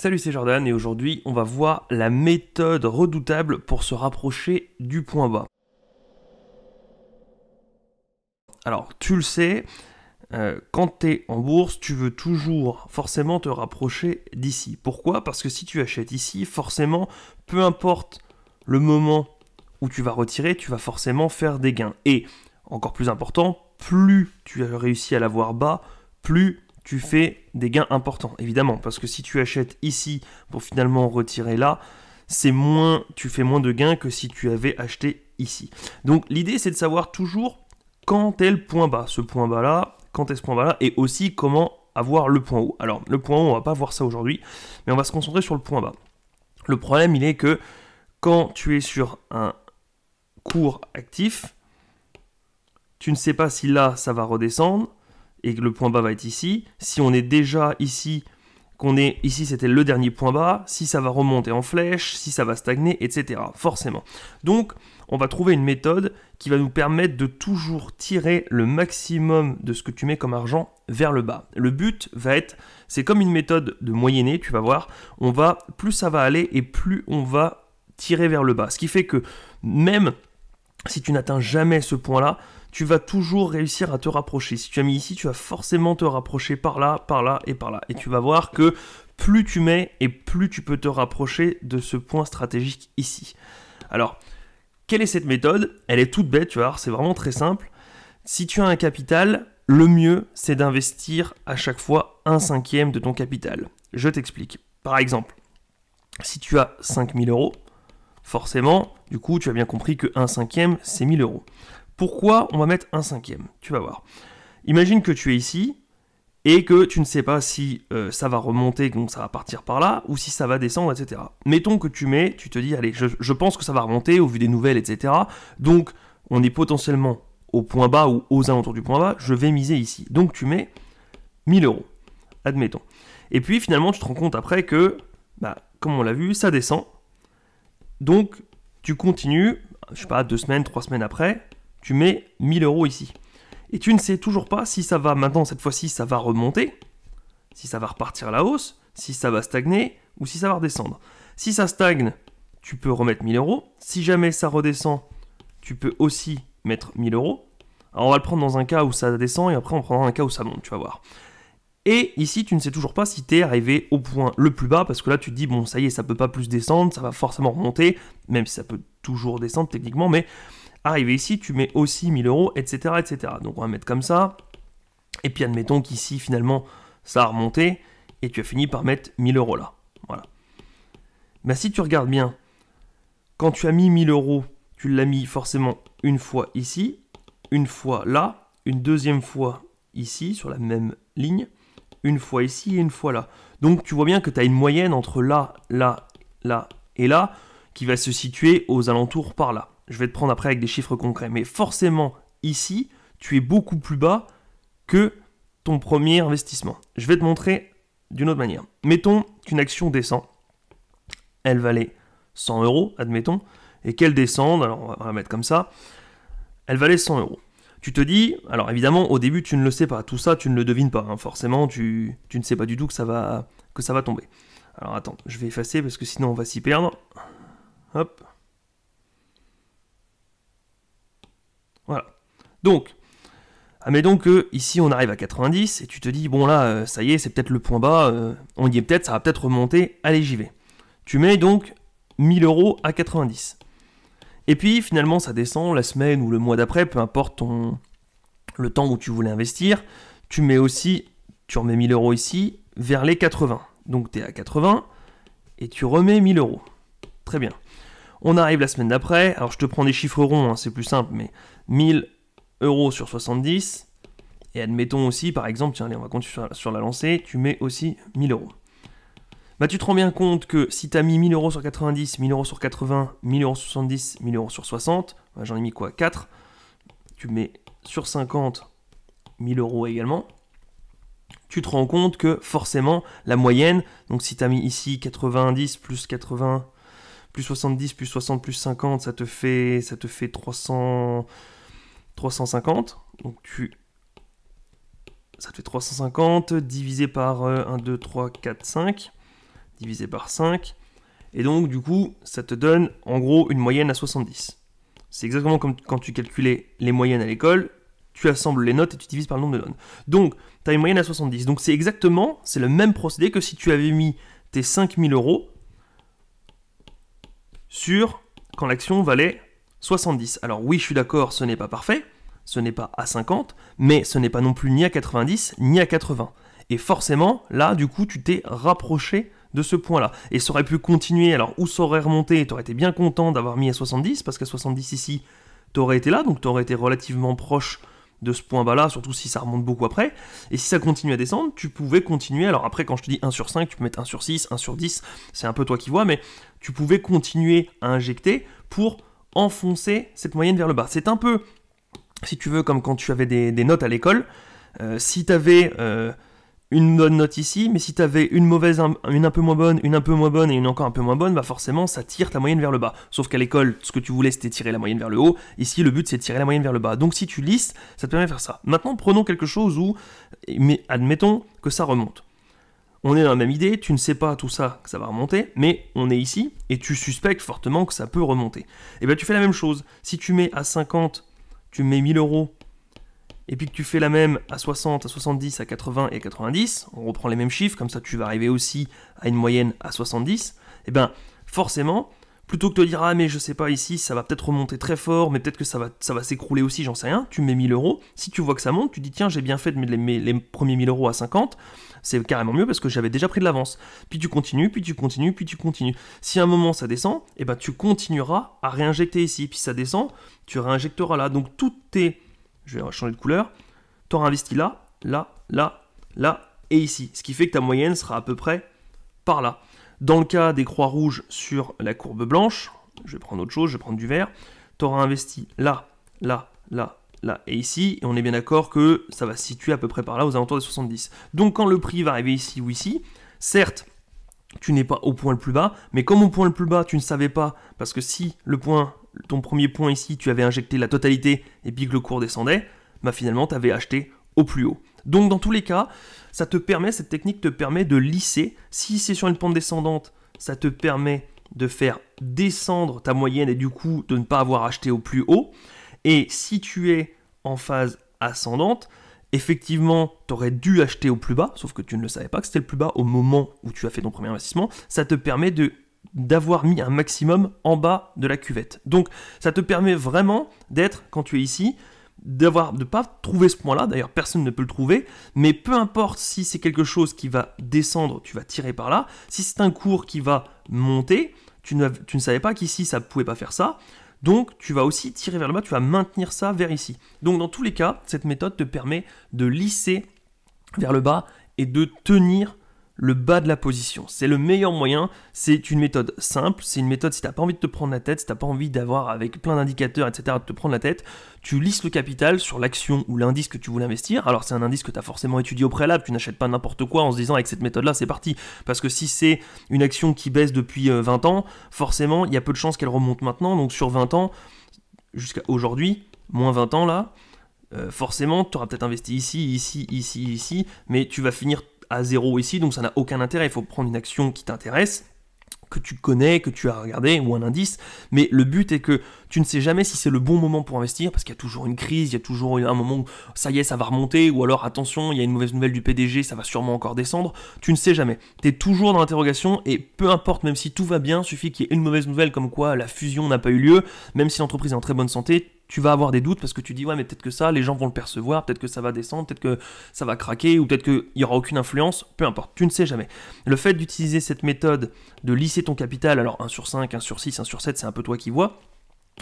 Salut, c'est Jordan et aujourd'hui on va voir la méthode redoutable pour se rapprocher du point bas. Alors tu le sais, quand tu es en bourse, tu veux toujours forcément te rapprocher d'ici. Pourquoi? Parce que si tu achètes ici, forcément, peu importe le moment où tu vas retirer, tu vas forcément faire des gains. Et encore plus important, plus tu as réussi à l'avoir bas, plus tu fais des gains importants, évidemment, parce que si tu achètes ici pour finalement retirer là, tu fais moins de gains que si tu avais acheté ici. Donc l'idée c'est de savoir toujours quand est le point bas, ce point bas là, quand est ce point bas là, et aussi comment avoir le point haut. Alors le point haut, on va pas voir ça aujourd'hui, mais on va se concentrer sur le point bas. Le problème il est que quand tu es sur un cours actif, tu ne sais pas si là ça va redescendre, et que le point bas va être ici. Si on est déjà ici, qu'on est ici, c'était le dernier point bas, si ça va remonter en flèche, si ça va stagner, etc. Forcément. Donc, on va trouver une méthode qui va nous permettre de toujours tirer le maximum de ce que tu mets comme argent vers le bas. Le but va être, c'est comme une méthode de moyenner, tu vas voir, plus ça va aller et plus on va tirer vers le bas. Ce qui fait que même si tu n'atteins jamais ce point-là, tu vas toujours réussir à te rapprocher. Si tu as mis ici, tu vas forcément te rapprocher par là et par là. Et tu vas voir que plus tu mets et plus tu peux te rapprocher de ce point stratégique ici. Alors, quelle est cette méthode? Elle est toute bête, tu vas voir, c'est vraiment très simple. Si tu as un capital, le mieux, c'est d'investir à chaque fois 1/5 de ton capital. Je t'explique. Par exemple, si tu as 5 000 euros, forcément, du coup, tu as bien compris que 1/5, c'est 1 000 euros. Pourquoi on va mettre 1/5? Tu vas voir. Imagine que tu es ici et que tu ne sais pas si ça va remonter, donc ça va partir par là, ou si ça va descendre, etc. Mettons que tu te dis, allez, je pense que ça va remonter au vu des nouvelles, etc. Donc, on est potentiellement au point bas ou aux alentours du point bas, je vais miser ici. Donc, tu mets 1 000 euros, admettons. Et puis, finalement, tu te rends compte après que, comme on l'a vu, ça descend. Donc, tu continues, je sais pas, 2 semaines, 3 semaines après, tu mets 1 000 euros ici. Et tu ne sais toujours pas si ça va, maintenant, cette fois-ci, ça va remonter, si ça va repartir à la hausse, si ça va stagner, ou si ça va redescendre. Si ça stagne, tu peux remettre 1 000 euros. Si jamais ça redescend, tu peux aussi mettre 1 000 euros. Alors, on va le prendre dans un cas où ça descend, et après, on prendra un cas où ça monte, tu vas voir. Et ici, tu ne sais toujours pas si tu es arrivé au point le plus bas, parce que là, tu te dis, bon, ça y est, ça peut pas plus descendre, ça va forcément remonter, même si ça peut toujours descendre techniquement, mais arrivé ici, tu mets aussi 1 000 euros, etc., etc. Donc, on va mettre comme ça. Et puis, admettons qu'ici, finalement, ça a remonté, et tu as fini par mettre 1 000 euros là. Voilà. Mais si tu regardes bien, quand tu as mis 1 000 euros, tu l'as mis forcément une fois ici, une fois là, une deuxième fois ici, sur la même ligne, une fois ici et une fois là. Donc tu vois bien que tu as une moyenne entre là, là, là et là qui va se situer aux alentours par là. Je vais te prendre après avec des chiffres concrets. Mais forcément, ici, tu es beaucoup plus bas que ton premier investissement. Je vais te montrer d'une autre manière. Mettons qu'une action descend. Elle valait 100 euros, admettons, et qu'elle descende, alors on va la mettre comme ça, elle valait 100 euros. Tu te dis, alors évidemment, au début, tu ne le sais pas. Tout ça, tu ne le devines pas. Hein. Forcément, tu ne sais pas du tout que ça va tomber. Alors attends, je vais effacer parce que sinon on va s'y perdre. Hop. Voilà. Donc, admettons que ici on arrive à 90 et tu te dis, bon là, ça y est, c'est peut-être le point bas. On y est peut-être, ça va peut-être remonter. Allez, j'y vais. Tu mets donc 1 000 euros à 90. Et puis finalement ça descend la semaine ou le mois d'après, peu importe le temps où tu voulais investir, tu remets 1 000 euros ici vers les 80. Donc tu es à 80 et tu remets 1 000 euros. Très bien. On arrive la semaine d'après, alors je te prends des chiffres ronds, hein, c'est plus simple, mais 1 000 euros sur 70, et admettons aussi par exemple, tiens allez on va continuer sur la lancée, tu mets aussi 1 000 euros. Tu te rends bien compte que si tu as mis 1 000 euros sur 90, 1 000 euros sur 80, 1 000 euros sur 70, 1 000 euros sur 60, j'en ai mis quoi 4, tu mets sur 50 1 000 euros également, tu te rends compte que forcément la moyenne, donc si tu as mis ici 90 plus 80, plus 70, plus 60, plus 50, ça te fait 350, donc ça te fait 350 divisé par 1, 2, 3, 4, 5, divisé par 5. Et donc, du coup, ça te donne en gros une moyenne à 70. C'est exactement comme quand tu calculais les moyennes à l'école, tu assembles les notes et tu divises par le nombre de notes. Donc, tu as une moyenne à 70. Donc, c'est le même procédé que si tu avais mis tes 5000 € sur quand l'action valait 70. Alors oui, je suis d'accord, ce n'est pas parfait, ce n'est pas à 50, mais ce n'est pas non plus ni à 90, ni à 80. Et forcément, là, du coup, tu t'es rapproché de ce point-là. Et ça aurait pu continuer, alors où ça aurait remonté, tu aurais été bien content d'avoir mis à 70, parce qu'à 70 ici, tu aurais été là, donc tu aurais été relativement proche de ce point bas-là, surtout si ça remonte beaucoup après. Et si ça continue à descendre, tu pouvais continuer, alors après quand je te dis 1 sur 5, tu peux mettre 1 sur 6, 1 sur 10, c'est un peu toi qui vois, mais tu pouvais continuer à injecter pour enfoncer cette moyenne vers le bas. C'est un peu, si tu veux, comme quand tu avais des notes à l'école, si tu avais une bonne note ici, mais si tu avais une mauvaise, une un peu moins bonne, une un peu moins bonne et une encore un peu moins bonne, bah forcément ça tire ta moyenne vers le bas. Sauf qu'à l'école, ce que tu voulais c'était tirer la moyenne vers le haut, ici le but c'est de tirer la moyenne vers le bas. Donc si tu lisses, ça te permet de faire ça. Maintenant prenons quelque chose où, mais admettons que ça remonte. On est dans la même idée, tu ne sais pas tout ça, que ça va remonter, mais on est ici, et tu suspectes fortement que ça peut remonter. Et bien tu fais la même chose, si tu mets à 50, tu mets 1000 €, et puis que tu fais la même à 60, à 70, à 80 et à 90, on reprend les mêmes chiffres, comme ça tu vas arriver aussi à une moyenne à 70, et bien forcément, plutôt que de te dire « Ah mais je sais pas ici, ça va peut-être remonter très fort, mais peut-être que ça va s'écrouler aussi, j'en sais rien », tu mets 1000 €, si tu vois que ça monte, tu dis « Tiens, j'ai bien fait de mettre les premiers 1000 € à 50 », c'est carrément mieux parce que j'avais déjà pris de l'avance. Puis tu continues, puis tu continues, puis tu continues. Si à un moment ça descend, et ben tu continueras à réinjecter ici. Puis ça descend, tu réinjecteras là. Donc tout est... Je vais changer de couleur. Tu auras investi là, là, là, là et ici. Ce qui fait que ta moyenne sera à peu près par là. Dans le cas des croix rouges sur la courbe blanche, je vais prendre autre chose, je vais prendre du vert. Tu auras investi là, là, là, là et ici, et on est bien d'accord que ça va se situer à peu près par là, aux alentours des 70. Donc quand le prix va arriver ici ou ici, certes, tu n'es pas au point le plus bas, mais comme au point le plus bas, tu ne savais pas, parce que si ton premier point ici, tu avais injecté la totalité et puis que le cours descendait, bah finalement, tu avais acheté au plus haut. Donc dans tous les cas, cette technique te permet de lisser. Si c'est sur une pente descendante, ça te permet de faire descendre ta moyenne et du coup de ne pas avoir acheté au plus haut. Et si tu es en phase ascendante, effectivement, tu aurais dû acheter au plus bas, sauf que tu ne le savais pas que c'était le plus bas au moment où tu as fait ton premier investissement. Ça te permet d'avoir mis un maximum en bas de la cuvette. Donc, ça te permet vraiment d'être, quand tu es ici, de ne pas trouver ce point-là. D'ailleurs, personne ne peut le trouver. Mais peu importe si c'est quelque chose qui va descendre, tu vas tirer par là. Si c'est un cours qui va monter, tu ne savais pas qu'ici, ça ne pouvait pas faire ça. Donc, tu vas aussi tirer vers le bas, tu vas maintenir ça vers ici. Donc, dans tous les cas, cette méthode te permet de lisser vers le bas et de tenir le bas de la position. C'est le meilleur moyen, c'est une méthode simple, c'est une méthode si tu n'as pas envie de te prendre la tête, si tu n'as pas envie d'avoir avec plein d'indicateurs, etc., de te prendre la tête, tu lisses le capital sur l'action ou l'indice que tu voulais investir. Alors c'est un indice que tu as forcément étudié au préalable, tu n'achètes pas n'importe quoi en se disant avec cette méthode-là c'est parti. Parce que si c'est une action qui baisse depuis 20 ans, forcément il y a peu de chances qu'elle remonte maintenant, donc sur 20 ans, jusqu'à aujourd'hui, moins 20 ans là, forcément tu auras peut-être investi ici, ici, ici, ici, mais tu vas finir à zéro ici, donc ça n'a aucun intérêt. Il faut prendre une action qui t'intéresse, que tu connais, que tu as regardé, ou un indice, mais le but est que tu ne sais jamais si c'est le bon moment pour investir, parce qu'il y a toujours une crise, il y a toujours un moment où ça y est, ça va remonter, ou alors attention, il y a une mauvaise nouvelle du PDG, ça va sûrement encore descendre, tu ne sais jamais. Tu es toujours dans l'interrogation, et peu importe, même si tout va bien, suffit qu'il y ait une mauvaise nouvelle comme quoi la fusion n'a pas eu lieu, même si l'entreprise est en très bonne santé, tu vas avoir des doutes parce que tu dis ouais mais peut-être que ça, les gens vont le percevoir, peut-être que ça va descendre, peut-être que ça va craquer ou peut-être qu'il n'y aura aucune influence, peu importe, tu ne sais jamais. Le fait d'utiliser cette méthode de lisser ton capital, alors 1 sur 5, 1 sur 6, 1 sur 7, c'est un peu toi qui vois.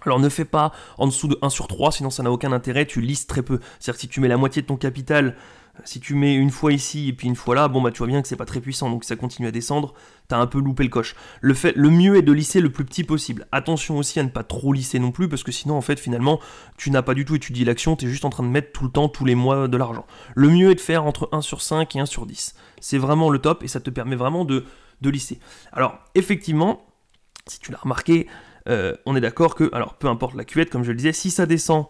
Alors ne fais pas en dessous de 1 sur 3, sinon ça n'a aucun intérêt, tu lisses très peu. C'est-à-dire que si tu mets la moitié de ton capital, si tu mets une fois ici et puis une fois là, bon bah tu vois bien que c'est pas très puissant, donc si ça continue à descendre, t'as un peu loupé le coche. Le mieux est de lisser le plus petit possible. Attention aussi à ne pas trop lisser non plus, parce que sinon en fait finalement tu n'as pas du tout étudié l'action, t'es juste en train de mettre tout le temps, tous les mois de l'argent. Le mieux est de faire entre 1 sur 5 et 1 sur 10. C'est vraiment le top et ça te permet vraiment de lisser. Alors effectivement, si tu l'as remarqué, on est d'accord que, alors peu importe la cuvette, comme je le disais, si ça descend,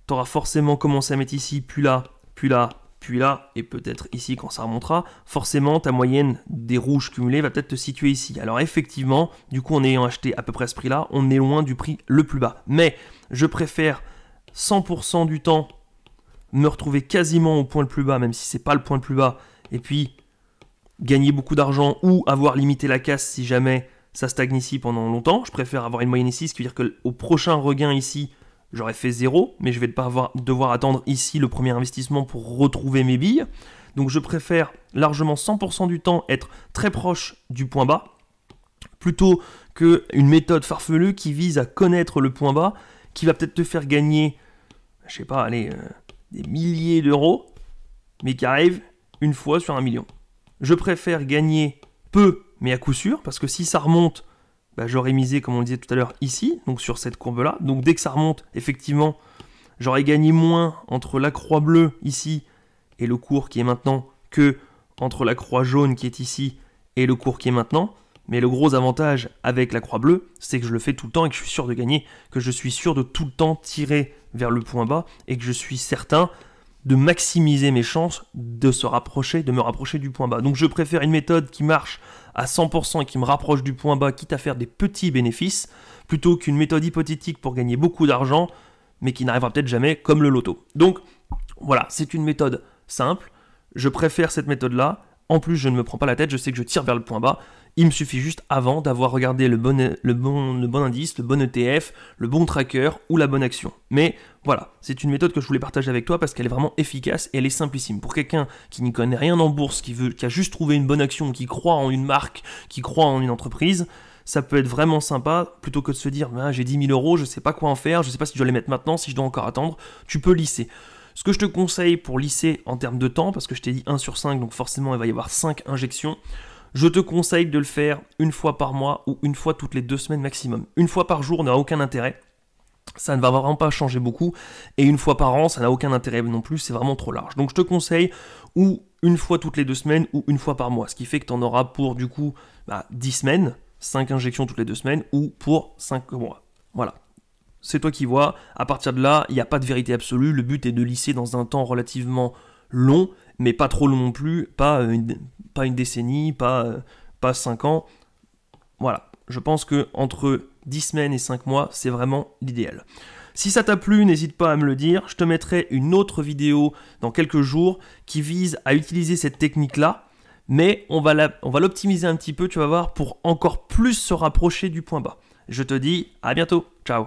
t'auras forcément commencé à mettre ici, puis là, puis là, puis là, et peut-être ici quand ça remontera, forcément ta moyenne des rouges cumulés va peut-être te situer ici. Alors effectivement, du coup en ayant acheté à peu près ce prix-là, on est loin du prix le plus bas. Mais je préfère 100% du temps me retrouver quasiment au point le plus bas, même si c'est pas le point le plus bas, et puis gagner beaucoup d'argent ou avoir limité la casse si jamais ça stagne ici pendant longtemps. Je préfère avoir une moyenne ici, ce qui veut dire qu'au prochain regain ici, j'aurais fait 0, mais je vais pas devoir attendre ici le premier investissement pour retrouver mes billes. Donc je préfère largement 100% du temps être très proche du point bas, plutôt qu'une méthode farfelue qui vise à connaître le point bas, qui va peut-être te faire gagner, je sais pas, allez, des milliers d'euros, mais qui arrive une fois sur 1 million. Je préfère gagner peu, mais à coup sûr, parce que si ça remonte, bah, j'aurais misé, comme on le disait tout à l'heure, ici, donc sur cette courbe-là. Donc dès que ça remonte, effectivement, j'aurais gagné moins entre la croix bleue ici et le cours qui est maintenant que entre la croix jaune qui est ici et le cours qui est maintenant. Mais le gros avantage avec la croix bleue, c'est que je le fais tout le temps et que je suis sûr de gagner, que je suis sûr de tout le temps tirer vers le point bas et que je suis certain de maximiser mes chances de me rapprocher du point bas. Donc je préfère une méthode qui marche à 100% et qui me rapproche du point bas, quitte à faire des petits bénéfices, plutôt qu'une méthode hypothétique pour gagner beaucoup d'argent, mais qui n'arrivera peut-être jamais, comme le loto. Donc voilà, c'est une méthode simple, je préfère cette méthode-là. En plus, je ne me prends pas la tête, je sais que je tire vers le point bas. Il me suffit juste avant d'avoir regardé le bon indice, le bon ETF, le bon tracker ou la bonne action. Mais voilà, c'est une méthode que je voulais partager avec toi parce qu'elle est vraiment efficace et elle est simplissime. Pour quelqu'un qui n'y connaît rien en bourse, qui a juste trouvé une bonne action, qui croit en une marque, qui croit en une entreprise, ça peut être vraiment sympa, plutôt que de se dire ah, j'ai 10 000 euros, je ne sais pas quoi en faire, je ne sais pas si je dois les mettre maintenant, si je dois encore attendre. Tu peux lisser. Ce que je te conseille pour lisser en termes de temps, parce que je t'ai dit 1 sur 5, donc forcément il va y avoir 5 injections, je te conseille de le faire une fois par mois ou une fois toutes les 2 semaines maximum. Une fois par jour n'a aucun intérêt, ça ne va vraiment pas changer beaucoup, et une fois par an ça n'a aucun intérêt non plus, c'est vraiment trop large. Donc je te conseille ou une fois toutes les 2 semaines ou une fois par mois, ce qui fait que tu en auras pour du coup 10 semaines, 5 injections toutes les 2 semaines, ou pour 5 mois. Voilà. C'est toi qui vois, à partir de là, il n'y a pas de vérité absolue, le but est de lisser dans un temps relativement long, mais pas trop long non plus, pas une décennie, pas 5 ans. Voilà, je pense que entre 10 semaines et 5 mois, c'est vraiment l'idéal. Si ça t'a plu, n'hésite pas à me le dire, je te mettrai une autre vidéo dans quelques jours qui vise à utiliser cette technique-là, mais on va l'optimiser un petit peu, tu vas voir, pour encore plus se rapprocher du point bas. Je te dis à bientôt, ciao.